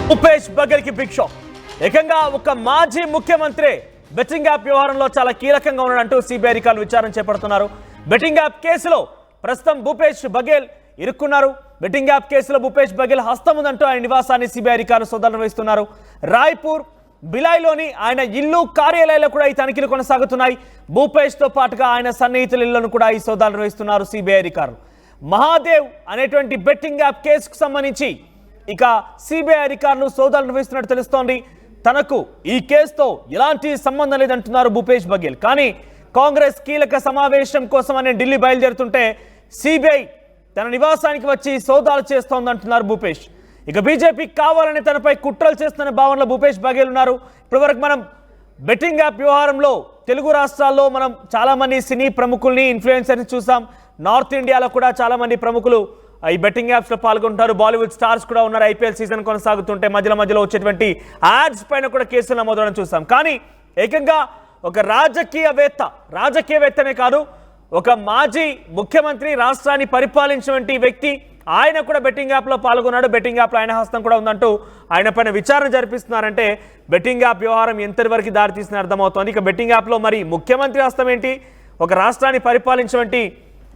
భూపేష్ బఘెల్ కి big shock. ఏకంగా ఒక మాజీ ముఖ్యమంత్రి బెట్టింగ్ యాప్ వ్యవహారంలో చాలా కీలకంగా ఉన్నాడంటూ సిబిఐ అధికారులు విచారణ చేపడుతున్నారు. బెట్టింగ్ యాప్ కేసులో ప్రస్తుతం భూపేష్ బఘెల్ ఇరుక్కున్నారు. బెట్టింగ్ యాప్ కేసులో భూపేష్ బఘెల్ హస్తం ఉందంటూ ఆయన నివాసాన్ని సిబిఐ అధికారులు సోదాలు నిర్వహిస్తున్నారు. రాయ్పూర్ బిలాయ్లోని ఆయన ఇల్లు కార్యాలయాల్లో కూడా ఈ తనిఖీలు కొనసాగుతున్నాయి. భూపేష్ తో పాటుగా ఆయన సన్నిహితుల ఇళ్లను కూడా ఈ సోదాలు నిర్వహిస్తున్నారు సిబిఐ అధికారులు. మహాదేవ్ అనేటువంటి బెట్టింగ్ యాప్ కేసుకు సంబంధించి ఇక సిబిఐ అధికారులు సోదాలు నిర్వహిస్తున్నట్టు తెలుస్తోంది. తనకు ఈ కేసుతో ఎలాంటి సంబంధం లేదంటున్నారు భూపేష్ బఘెల్. కానీ కాంగ్రెస్ కీలక సమావేశం కోసం అని ఢిల్లీ బయలుదేరుతుంటే సిబిఐ తన నివాసానికి వచ్చి సోదాలు చేస్తోందంటున్నారు భూపేష్. ఇక బీజేపీ కావాలని తనపై కుట్రలు చేస్తున్న భావనలో భూపేష్ బఘెల్ ఉన్నారు. ఇప్పటివరకు మనం బెట్టింగ్ యాప్ వ్యవహారంలో తెలుగు రాష్ట్రాల్లో మనం చాలా మంది సినీ ప్రముఖుల్ని ఇన్ఫ్లుయెన్సర్ని చూసాం. నార్త్ ఇండియాలో కూడా చాలా మంది ప్రముఖులు ఈ బెట్టింగ్ యాప్స్ లో పాల్గొంటారు. బాలీవుడ్ స్టార్స్ కూడా ఉన్నారు. ఐపీఎల్ సీజన్ కొనసాగుతుంటే మధ్యలో వచ్చేటువంటి యాడ్స్ పైన కూడా కేసులు నమోదవడం చూసాం. కానీ ఏకంగా ఒక రాజకీయవేత్తనే కాదు, ఒక మాజీ ముఖ్యమంత్రి, రాష్ట్రాన్ని పరిపాలించినటువంటి వ్యక్తి, ఆయన కూడా బెట్టింగ్ యాప్లో పాల్గొన్నాడు. బెట్టింగ్ యాప్లో ఆయన హస్తం కూడా ఉందంటూ ఆయన పైన విచారణ జరిపిస్తున్నారంటే బెట్టింగ్ యాప్ వ్యవహారం ఎంతవరకు దారితీసిన అర్థమవుతోంది. ఇక బెట్టింగ్ యాప్లో మరి ముఖ్యమంత్రి హస్తం ఏంటి, ఒక రాష్ట్రాన్ని పరిపాలించినటువంటి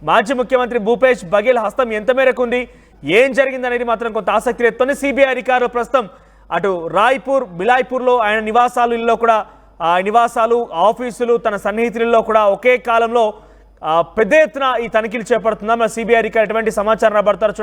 మాజీ ముఖ్యమంత్రి భూపేష్ బఘెల్ హస్తం ఎంత మేరకు ఉంది, ఏం జరిగిందనేది మాత్రం కొంత ఆసక్తి రేపుతోంది. సిబిఐ అధికారులు ప్రస్తుతం అటు రాయ్పూర్ బిలాయ్పూర్లో ఆయన నివాసాలలో కూడా నివాసాలు, ఆఫీసులు, తన సన్నిహితులలో కూడా ఒకే కాలంలో పెద్ద ఎత్తున ఈ తనిఖీలు చేపడుతుందా. సిబిఐ అధికారులు ఎటువంటి సమాచారం రాబడతారు.